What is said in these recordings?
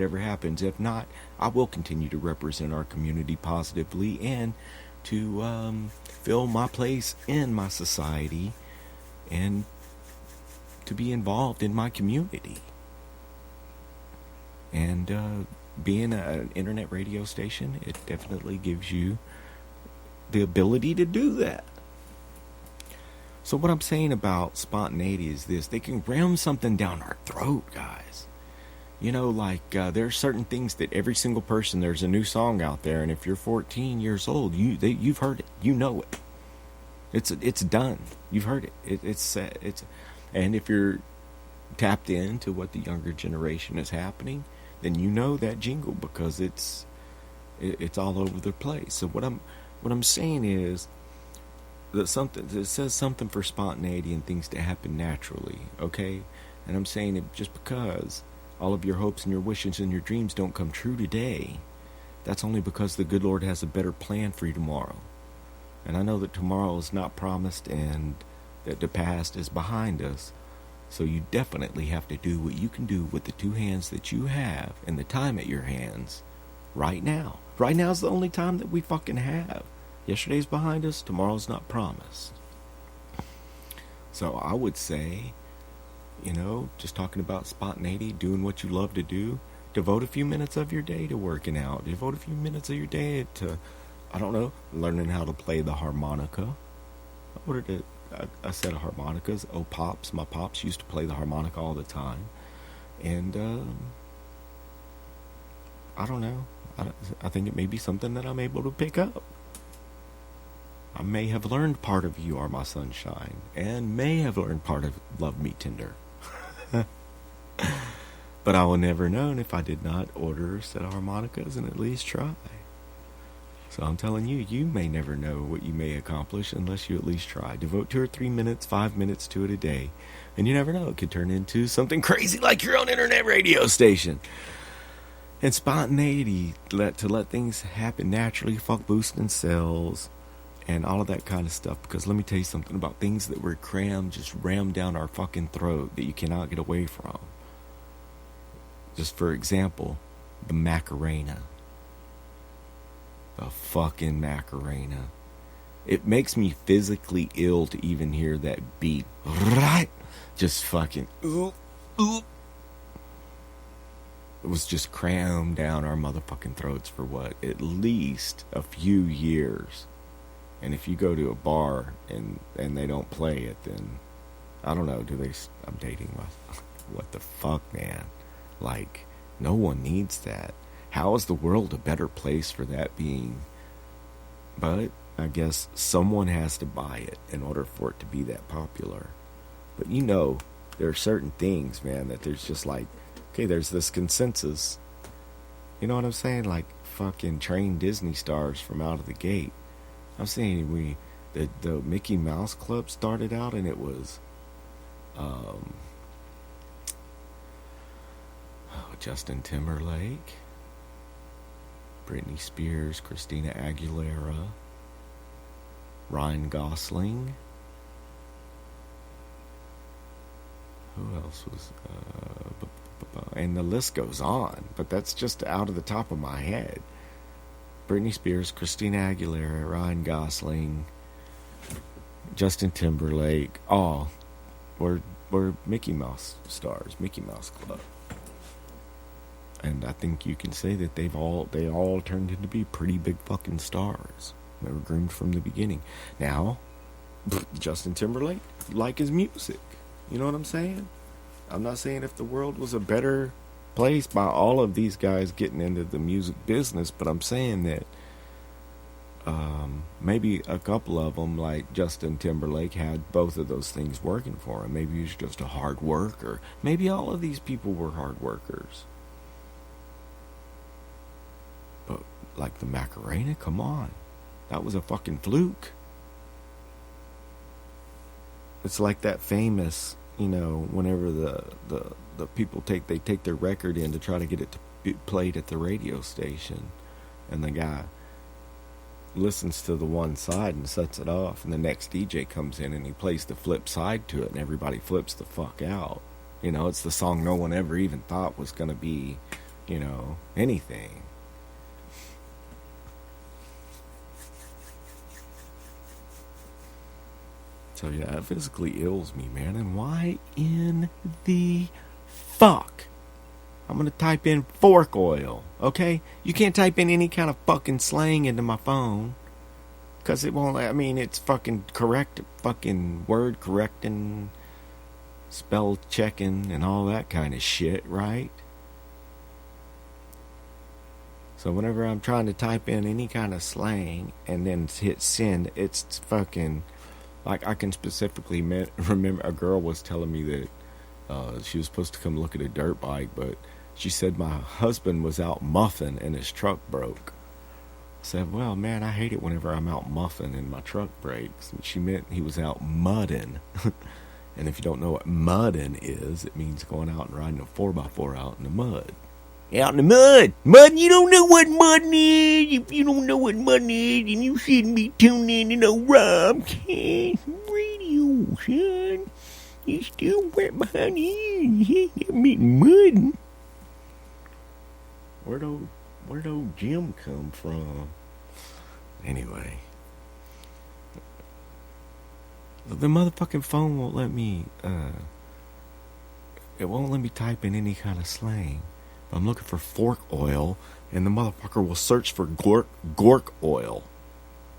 it ever happens. If not, I will continue to represent our community positively and to fill my place in my society and to be involved in my community. And being an internet radio station, it definitely gives you the ability to do that. So what I'm saying about spontaneity is this: they can ram something down our throat, guys. You know, like there are certain things that every single person, there's a new song out there, and if you're 14 years old, you've heard it, you know it. It's done. You've heard it. It's and if you're tapped into what the younger generation is happening, then you know that jingle because it's all over the place. So what I'm saying is that it says something for spontaneity and things to happen naturally, okay? And I'm saying it just because all of your hopes and your wishes and your dreams don't come true today, that's only because the good Lord has a better plan for you tomorrow. And I know that tomorrow is not promised and that the past is behind us. So you definitely have to do what you can do with the two hands that you have and the time at your hands right now. Right now is the only time that we fucking have. Yesterday's behind us, tomorrow's not promised. So I would say, you know, just talking about spontaneity, doing what you love to do, devote a few minutes of your day to working out. Devote a few minutes of your day to, I don't know, learning how to play the harmonica. I ordered a set of harmonicas. My pops used to play the harmonica all the time. And, I don't know. I think it may be something that I'm able to pick up. I may have learned part of You Are My Sunshine, and may have learned part of Love Me Tender. But I will never know if I did not order a set of harmonicas and at least try. So I'm telling you, you may never know what you may accomplish unless you at least try. Devote 2 or 3 minutes, 5 minutes to it a day. And you never know, it could turn into something crazy like your own internet radio station. And spontaneity, to let things happen naturally, fuck boosting sales, and all of that kind of stuff. Because let me tell you something about things that were crammed, just rammed down our fucking throat that you cannot get away from. Just for example, the Macarena. The fucking Macarena. It makes me physically ill to even hear that beat. Right? Just fucking oop, oop. It was just crammed down our motherfucking throats for what? At least a few years. And if you go to a bar and they don't play it, then I don't know, I'm dating myself. What the fuck, man? Like, no one needs that. How is the world a better place for that being? But I guess someone has to buy it in order for it to be that popular. But you know, there are certain things, man, that there's just like, okay, there's this consensus. You know what I'm saying? Like fucking trained Disney stars from out of the gate. I'm saying the Mickey Mouse Club started out and it was Justin Timberlake, Britney Spears, Christina Aguilera, Ryan Gosling. Who else was and the list goes on, but that's just out of the top of my head. Britney Spears, Christina Aguilera, Ryan Gosling, Justin Timberlake, all were Mickey Mouse stars, Mickey Mouse Club. And I think you can say that they all turned into be pretty big fucking stars. They were groomed from the beginning. Now, Justin Timberlake, like his music. You know what I'm saying? I'm not saying if the world was a better place by all of these guys getting into the music business, but I'm saying that maybe a couple of them, like Justin Timberlake, had both of those things working for him. Maybe he was just a hard worker. Maybe all of these people were hard workers. But like the Macarena, come on. That was a fucking fluke. It's like that famous, you know, whenever the people take their record in to try to get it to be played at the radio station, and the guy listens to the one side and sets it off, and the next DJ comes in and he plays the flip side to it, and everybody flips the fuck out. You know, it's the song no one ever even thought was going to be, anything. So yeah, it physically ills me, man. And why in the fuck? I'm gonna type in fork oil, okay? You can't type in any kind of fucking slang into my phone. Because it won't, it's fucking correct, fucking word correcting, spell checking, and all that kind of shit, right? So whenever I'm trying to type in any kind of slang and then hit send, it's fucking... Like, I can specifically remember a girl was telling me that she was supposed to come look at a dirt bike, but she said my husband was out muffing and his truck broke. I said, well, man, I hate it whenever I'm out muffing and my truck breaks. And she meant he was out mudding. And if you don't know what mudding is, it means going out and riding a 4x4 out in the mud. Out in the mud. Mud, you don't know what mudding is. If you don't know what mudding is, then you shouldn't be tuning in to no Robcast radio, son. You're still wet behind the ears. You ain't mudding. Where'd old Jim come from? Anyway. The motherfucking phone won't let me, it won't let me type in any kind of slang. I'm looking for fork oil, and the motherfucker will search for gork oil.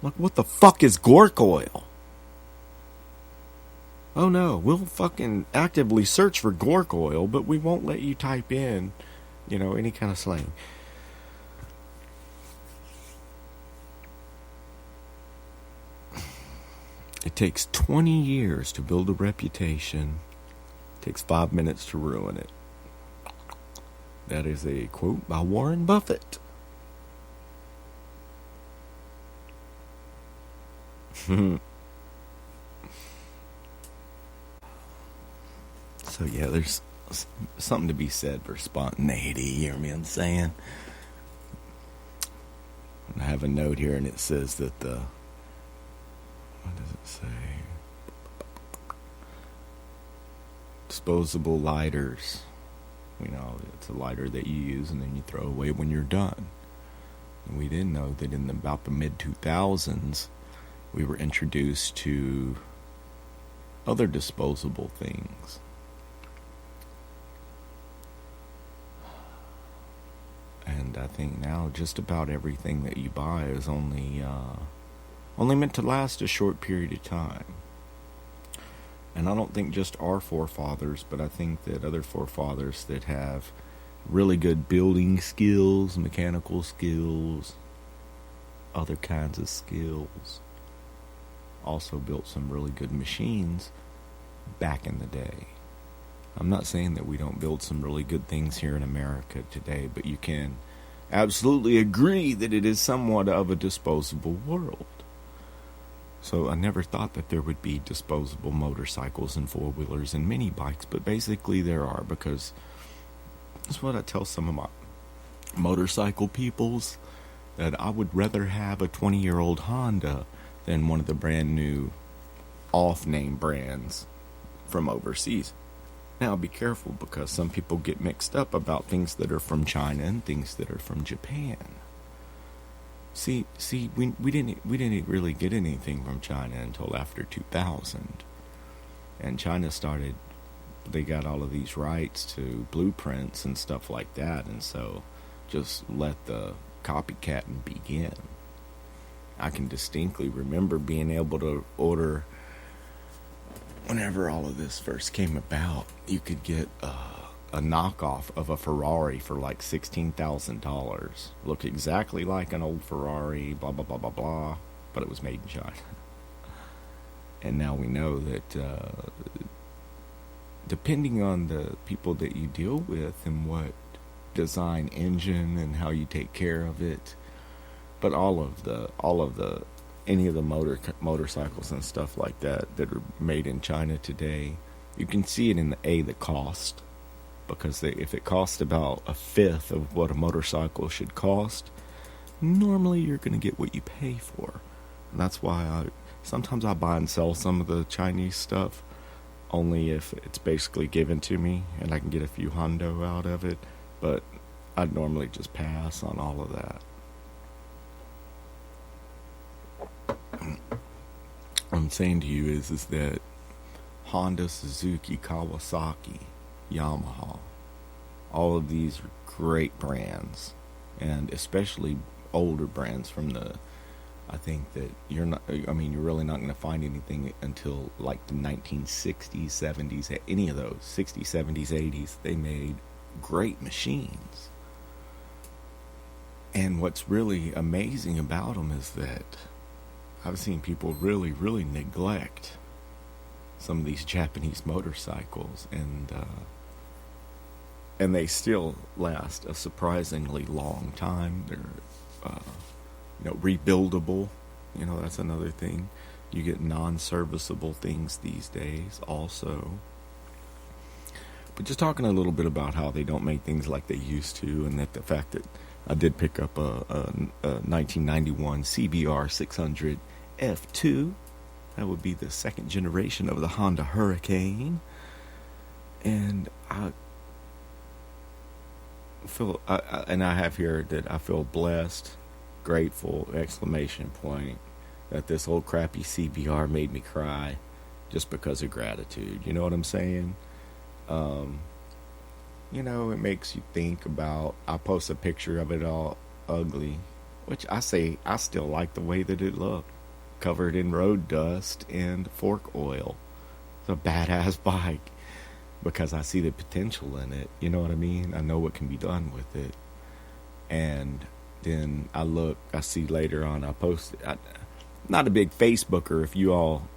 Like, what the fuck is gork oil? Oh no, we'll fucking actively search for gork oil, but we won't let you type in, any kind of slang. It takes 20 years to build a reputation. It takes 5 minutes to ruin it. That is a quote by Warren Buffett. So yeah, there's something to be said for spontaneity. You hear me? I'm saying. I have a note here, and it says that what does it say? Disposable lighters. It's a lighter that you use and then you throw away when you're done. And we didn't know that in about the mid-2000s, we were introduced to other disposable things. And I think now just about everything that you buy is only meant to last a short period of time. And I don't think just our forefathers, but I think that other forefathers that have really good building skills, mechanical skills, other kinds of skills, also built some really good machines back in the day. I'm not saying that we don't build some really good things here in America today, but you can absolutely agree that it is somewhat of a disposable world. So I never thought that there would be disposable motorcycles and four-wheelers and mini bikes, but basically there are, because that's what I tell some of my motorcycle peoples, that I would rather have a 20-year-old Honda than one of the brand new off-name brands from overseas. Now be careful, because some people get mixed up about things that are from China and things that are from Japan. See, we didn't really get anything from China until after 2000, and China started. They got all of these rights to blueprints and stuff like that, and so just let the copycatting begin. I can distinctly remember being able to order. Whenever all of this first came about, you could get a knockoff of a Ferrari for like $16,000. Look exactly like an old Ferrari, blah, blah, blah, blah, blah, but it was made in China. And now we know that depending on the people that you deal with and what design engine and how you take care of it, but any of the motorcycles and stuff like that are made in China today, you can see it in the cost. Because if it costs about a fifth of what a motorcycle should cost, normally you're going to get what you pay for. And that's why sometimes I buy and sell some of the Chinese stuff, only if it's basically given to me and I can get a few hundo out of it. But I'd normally just pass on all of that. What I'm saying to you is that Honda, Suzuki, Kawasaki, Yamaha, all of these are great brands, and especially older brands from the, I think that you're really not going to find anything until like the 1960s, 70s, any of those, 60s, 70s, 80s, they made great machines. And what's really amazing about them is that I've seen people really, really neglect some of these Japanese motorcycles, and they still last a surprisingly long time. They're, rebuildable. That's another thing. You get non-serviceable things these days also. But just talking a little bit about how they don't make things like they used to, and that the fact that I did pick up a 1991 CBR 600 F2. That would be the second generation of the Honda Hurricane. And I feel, and I have here that I feel blessed, grateful, exclamation point, that this old crappy CBR made me cry just because of gratitude. You know what I'm saying? It makes you think about, I post a picture of it all ugly, which I still like the way that it looked, covered in road dust and fork oil. It's a badass bike because I see the potential in it. You know what I mean? I know what can be done with it. And then I see later on, I posted, not a big Facebooker, if you all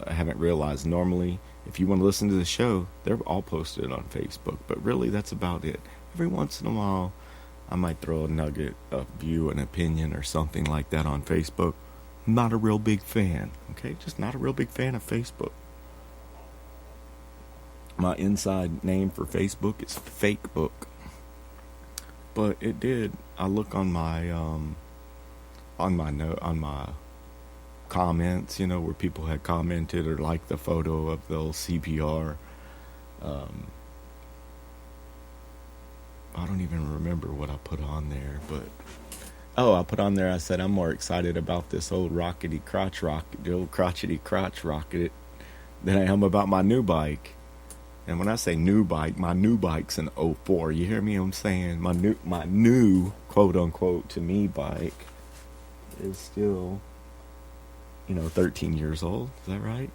haven't realized. Normally, if you want to listen to the show, they're all posted on Facebook, but really that's about it. Every once in a while, I might throw a nugget, a view, an opinion, or something like that on Facebook. Not a real big fan, okay? Just not a real big fan of Facebook. My inside name for Facebook is Fakebook. But it did. I look on my comments, where people had commented or liked the photo of the old CBR. I don't even remember what I put on there, but I put on there, I said I'm more excited about this old the old crotchety crotch rocket than I am about my new bike. And when I say new bike, my new bike's an 04. You hear me? I'm saying my new quote unquote to me bike is still 13 years old. Is that right?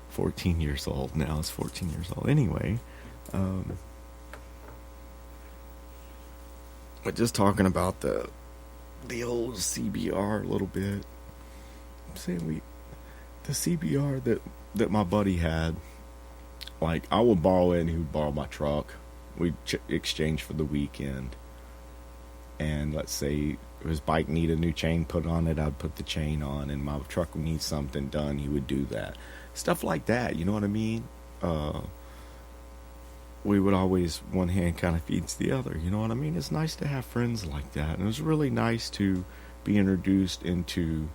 14 years old now. It's 14 years old. Anyway, but just talking about the old CBR a little bit. I'm saying the CBR that my buddy had, like, I would borrow it and he would borrow my truck. We'd exchange for the weekend. And let's say his bike needed a new chain put on it, I'd put the chain on, and my truck would need something done, he would do that. Stuff like that, you know what I mean? We would always, one hand kind of feeds the other, you know what I mean? It's nice to have friends like that, and it was really nice to be introduced into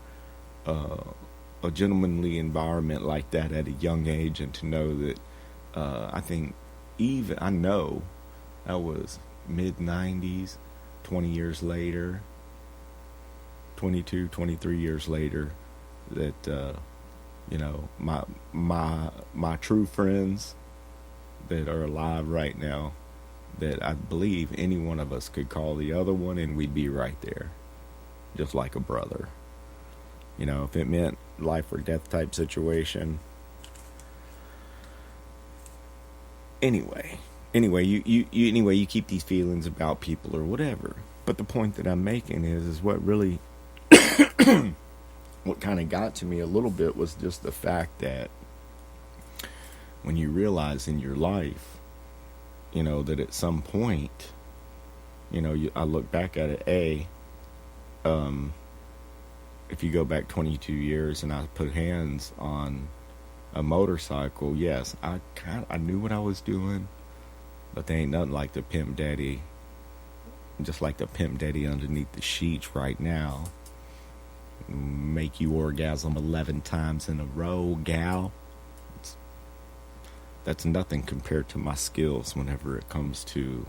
a gentlemanly environment like that at a young age, and to know that I know that was mid-90s, 20 years later, 22, 23 years later, that my true friends that are alive right now, that I believe any one of us could call the other one and we'd be right there, just like a brother. If it meant life or death type situation. Anyway, you keep these feelings about people or whatever. But the point that I'm making is what really what kind of got to me a little bit was just the fact that when you realize in your life, that at some point, I look back at it, if you go back 22 years and I put hands on a motorcycle, yes, I knew what I was doing, but there ain't nothing like the pimp daddy, just like the pimp daddy underneath the sheets right now. Make you orgasm 11 times in a row, gal. That's nothing compared to my skills whenever it comes to